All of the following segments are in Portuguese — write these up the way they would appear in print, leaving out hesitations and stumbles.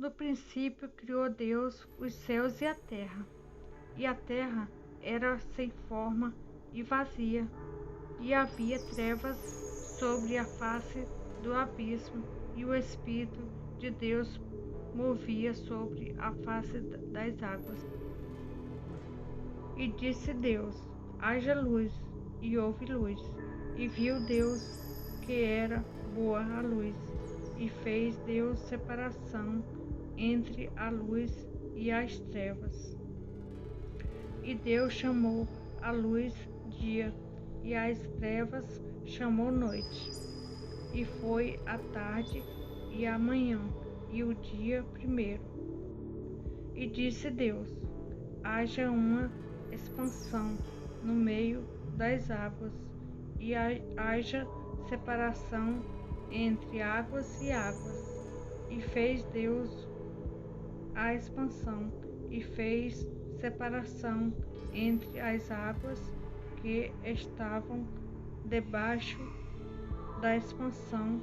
No princípio criou Deus os céus e a terra era sem forma e vazia, e havia trevas sobre a face do abismo, e o Espírito de Deus movia sobre a face das águas. E disse Deus: haja luz, e houve luz. E viu Deus que era boa a luz, e fez Deus separação entre a luz e as trevas. E Deus chamou a luz dia, e as trevas chamou noite. E foi a tarde e a manhã, e o dia primeiro. E disse Deus: haja uma expansão no meio das águas, e haja separação entre águas e águas. E fez Deus a expansão, e fez separação entre as águas que estavam debaixo da expansão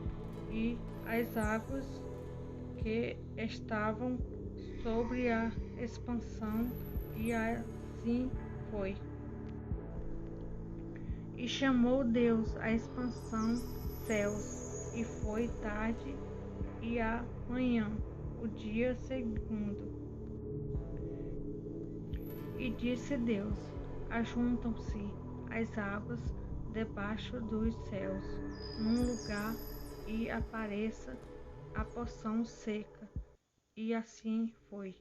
e as águas que estavam sobre a expansão, e assim foi. E chamou Deus a expansão céus, e foi tarde e a manhã, o dia segundo. E disse Deus: ajuntam-se as águas debaixo dos céus num lugar, e apareça a porção seca. E assim foi.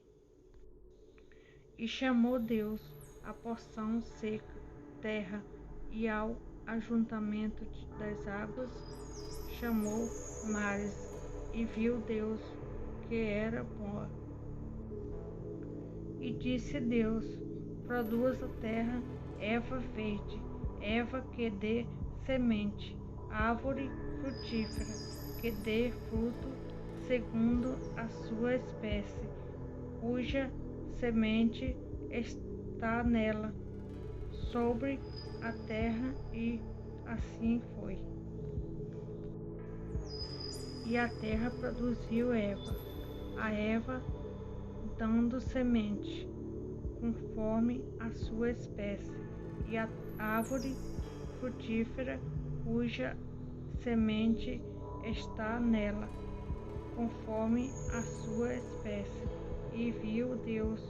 E chamou Deus a porção seca terra, e ao ajuntamento das águas chamou mares. E viu Deus que era boa. E disse Deus: produz a terra erva verde, erva que dê semente, árvore frutífera, que dê fruto segundo a sua espécie, cuja semente está nela, sobre a terra. E assim foi. E a terra produziu a erva dando semente, conforme a sua espécie, e a árvore frutífera, cuja semente está nela, conforme a sua espécie. E viu Deus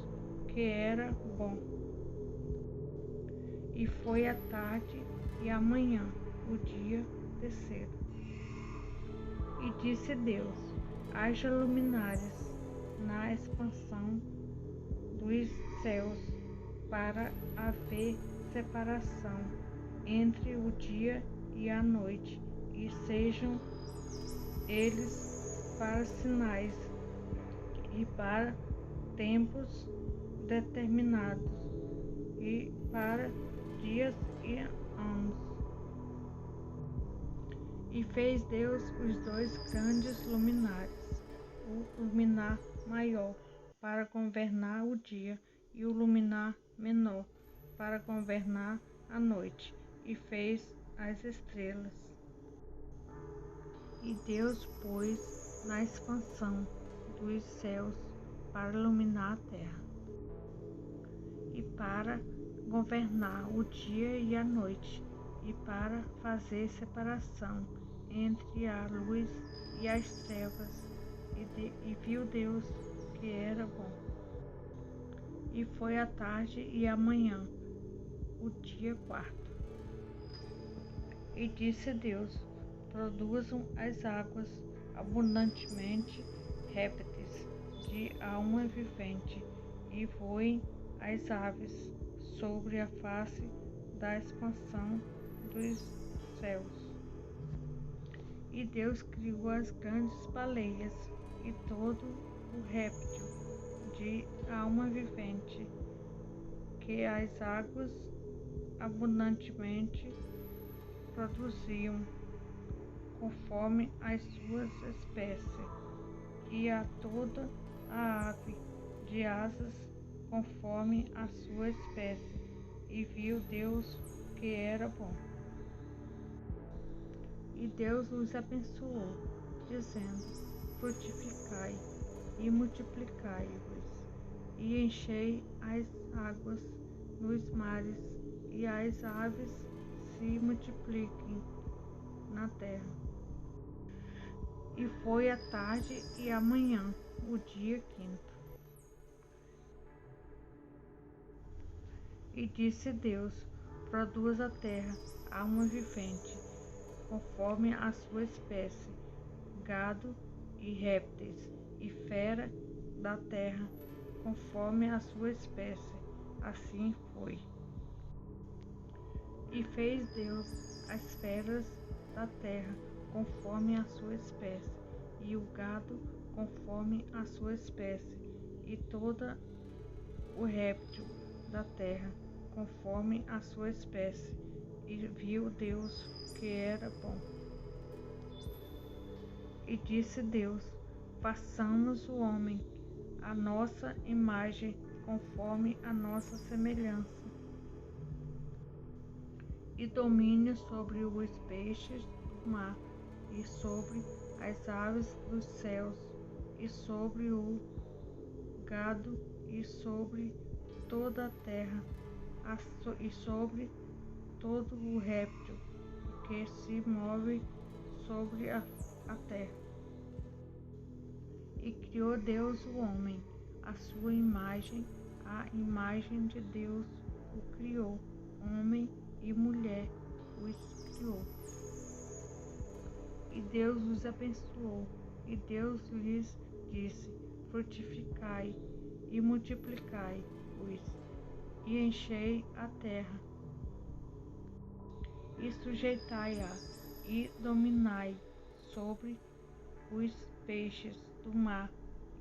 que era bom. E foi a tarde e a manhã, o dia terceiro. E disse Deus: haja luminares na expansão dos céus, para haver separação entre o dia e a noite, e sejam eles para sinais e para tempos determinados, e para dias e anos. E fez Deus os dois grandes luminares, o luminar maior para governar o dia, e o luminar menor para governar a noite, e fez as estrelas. E Deus pôs na expansão dos céus para iluminar a terra, e para governar o dia e a noite, e para fazer separação entre a luz e as trevas. E viu Deus que era bom. E foi a tarde e a manhã, o dia quarto. E disse Deus: produzam as águas abundantemente répteis de alma vivente, e voem as aves sobre a face da expansão dos céus. E Deus criou as grandes baleias e todo o réptil de alma vivente que as águas abundantemente produziam, conforme as suas espécies, e a toda a ave de asas, conforme a sua espécie. E viu Deus que era bom. E Deus os abençoou, dizendo: frutificai e multiplicai-vos, e enchei as águas nos mares, e as aves se multipliquem na terra. E foi a tarde e a manhã, o dia quinto. E disse Deus: produz a terra alma vivente, conforme a sua espécie, gado e répteis, e fera da terra, conforme a sua espécie. Assim foi. E fez Deus as feras da terra, conforme a sua espécie, e o gado, conforme a sua espécie, e todo o réptil da terra, conforme a sua espécie. E viu Deus que era bom. E disse Deus: façamos o homem à nossa imagem, conforme a nossa semelhança, e domine sobre os peixes do mar, e sobre as aves dos céus, e sobre o gado, e sobre toda a terra, e sobre todo o réptil que se move sobre a terra. E criou Deus o homem, à sua imagem, a imagem de Deus o criou, homem e mulher os criou. E Deus os abençoou, e Deus lhes disse: frutificai e multiplicai-vos, e enchei a terra, e sujeitai-a, e dominai sobre os peixes do mar,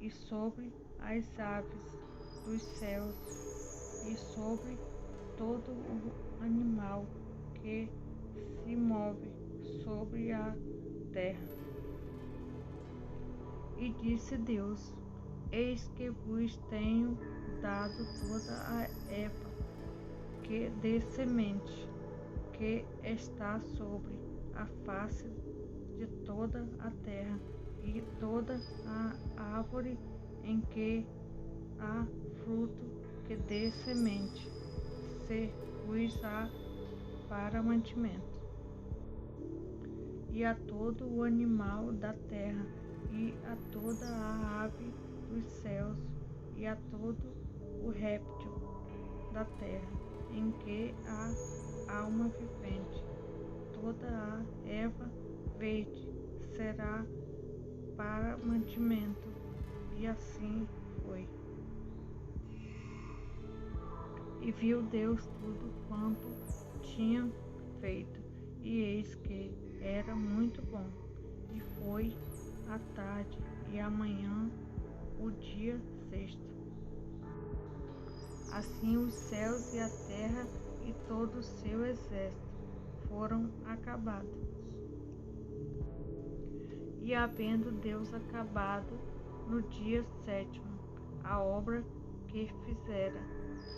e sobre as aves dos céus, e sobre todo o animal que se move sobre a terra. E disse Deus: eis que vos tenho dado toda a erva que dê semente, que está sobre a face de toda a terra, e toda a árvore em que há fruto que dê semente, se vos há para mantimento. E a todo o animal da terra, e a toda a ave dos céus, e a todo o réptil da terra, em que há alma vivente, toda a erva verde será para mantimento. E assim foi. E viu Deus tudo quanto tinha feito, e eis que era muito bom. E foi a tarde e a manhã, o dia sexto. Assim os céus e a terra e todo o seu exército foram acabados. E havendo Deus acabado no dia sétimo a obra que fizera,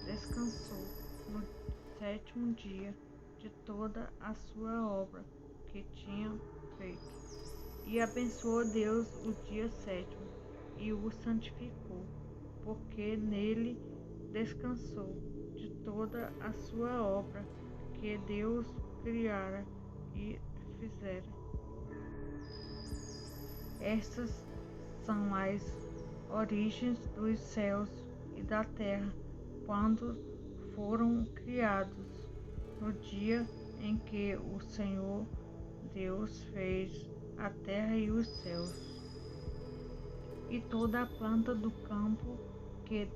descansou no sétimo dia de toda a sua obra que tinha feito. E abençoou Deus o dia sétimo, e o santificou, porque nele descansou de toda a sua obra que Deus criara e fizera. Estas são as origens dos céus e da terra, quando foram criados, no dia em que o Senhor Deus fez a terra e os céus. E toda a planta do campo que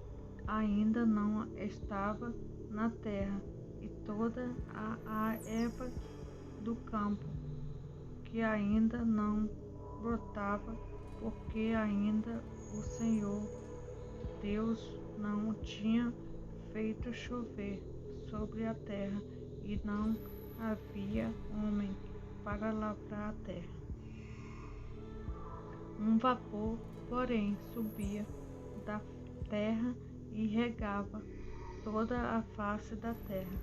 ainda não estava na terra, e toda a erva do campo que ainda não brotava, porque ainda o Senhor Deus não tinha feito chover sobre a terra, e não havia homem para lavrar a terra. Um vapor, porém, subia da terra e regava toda a face da terra.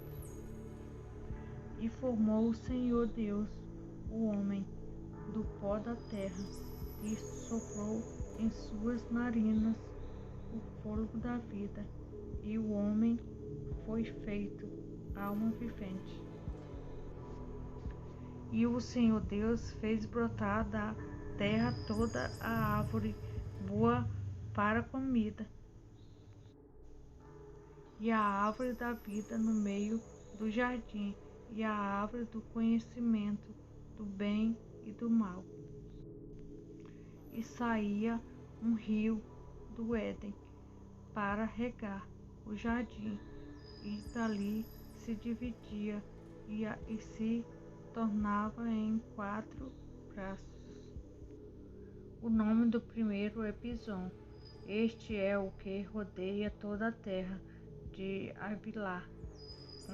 E formou o Senhor Deus o homem do pó da terra, e soprou em suas narinas o fôlego da vida, e o homem foi feito alma vivente. E o Senhor Deus fez brotar da terra toda a árvore boa para comida, e a árvore da vida no meio do jardim, e a árvore do conhecimento do bem e do mal. E saía um rio do Éden para regar o jardim, e dali se dividia e se tornava em 4 braços. O nome do primeiro é Pison. Este é o que rodeia toda a terra de Havilá,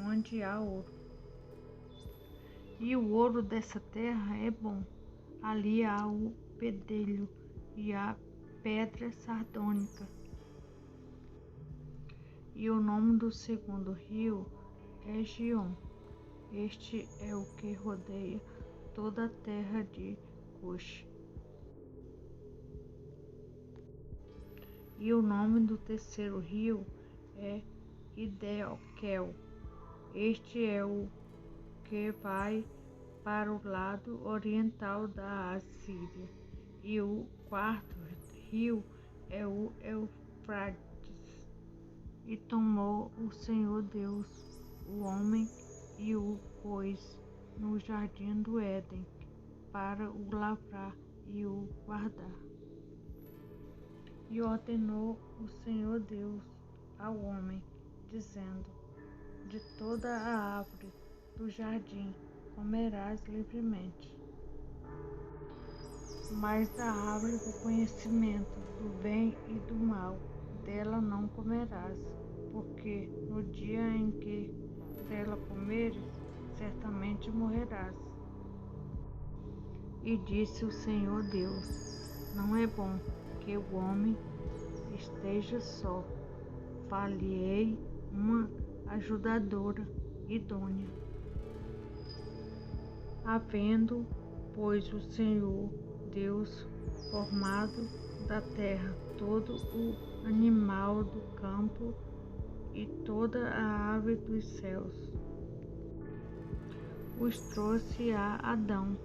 onde há ouro. E o ouro dessa terra é bom. Ali há o bedelho e a pedra sardônica. E o nome do segundo rio é Gion. Este é o que rodeia toda a terra de Cush. E o nome do terceiro rio é Hiddekel. Este é o que vai para o lado oriental da Assíria. E o quarto rio é o Eufrates. E tomou o Senhor Deus o homem e o pôs no jardim do Éden para o lavrar e o guardar. E ordenou o Senhor Deus ao homem, dizendo: de toda a árvore do jardim comerás livremente, mas da árvore do conhecimento do bem e do mal, dela não comerás, porque no dia em que dela comeres, certamente morrerás. E disse o Senhor Deus: não é bom que o homem esteja só, far-lhe-ei uma ajudadora idônea. Havendo, pois, o Senhor Deus formado da terra todo o animal do campo e toda a ave dos céus, os trouxe a Adão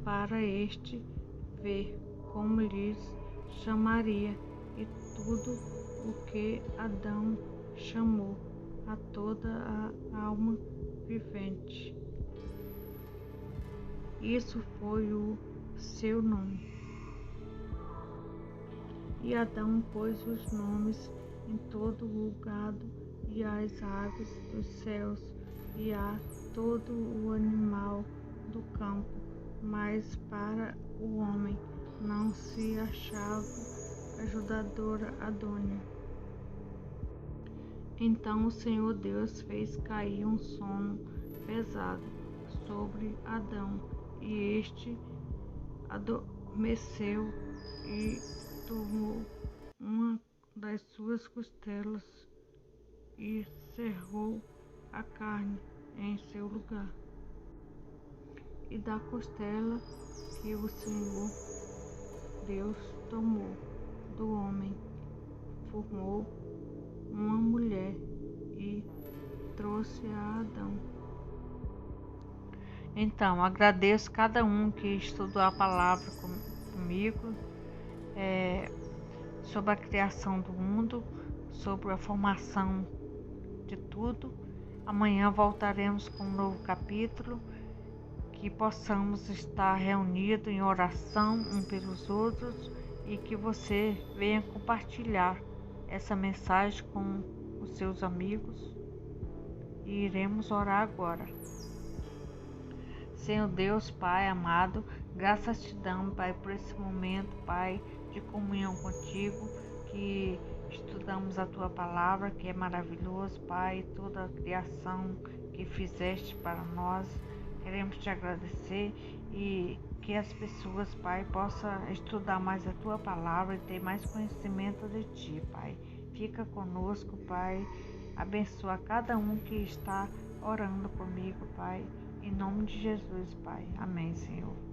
para este ver como lhes chamaria, e tudo o que Adão chamou a toda a alma vivente, isso foi o seu nome. E Adão pôs os nomes em todo o gado e as aves dos céus e a todo o animal do campo, mas para o homem não se achava ajudadora idônea. Então o Senhor Deus fez cair um sono pesado sobre Adão, e este adormeceu e tomou uma das suas costelas e cerrou a carne em seu lugar. E da costela que o Senhor Deus tomou do homem, formou uma mulher e trouxe a Adão. Então, agradeço cada um que estudou a palavra comigo, sobre a criação do mundo, sobre a formação de tudo. Amanhã voltaremos com um novo capítulo, que possamos estar reunidos em oração uns pelos outros e que você venha compartilhar essa mensagem com os seus amigos. E iremos orar agora. Senhor Deus, Pai amado, graças te damos, Pai, por esse momento, Pai, de comunhão contigo, que estudamos a tua palavra, que é maravilhoso, Pai, toda a criação que fizeste para nós. Queremos te agradecer e que as pessoas, Pai, possam estudar mais a tua palavra e ter mais conhecimento de ti, Pai. Fica conosco, Pai. Abençoa cada um que está orando comigo, Pai. Em nome de Jesus, Pai. Amém, Senhor.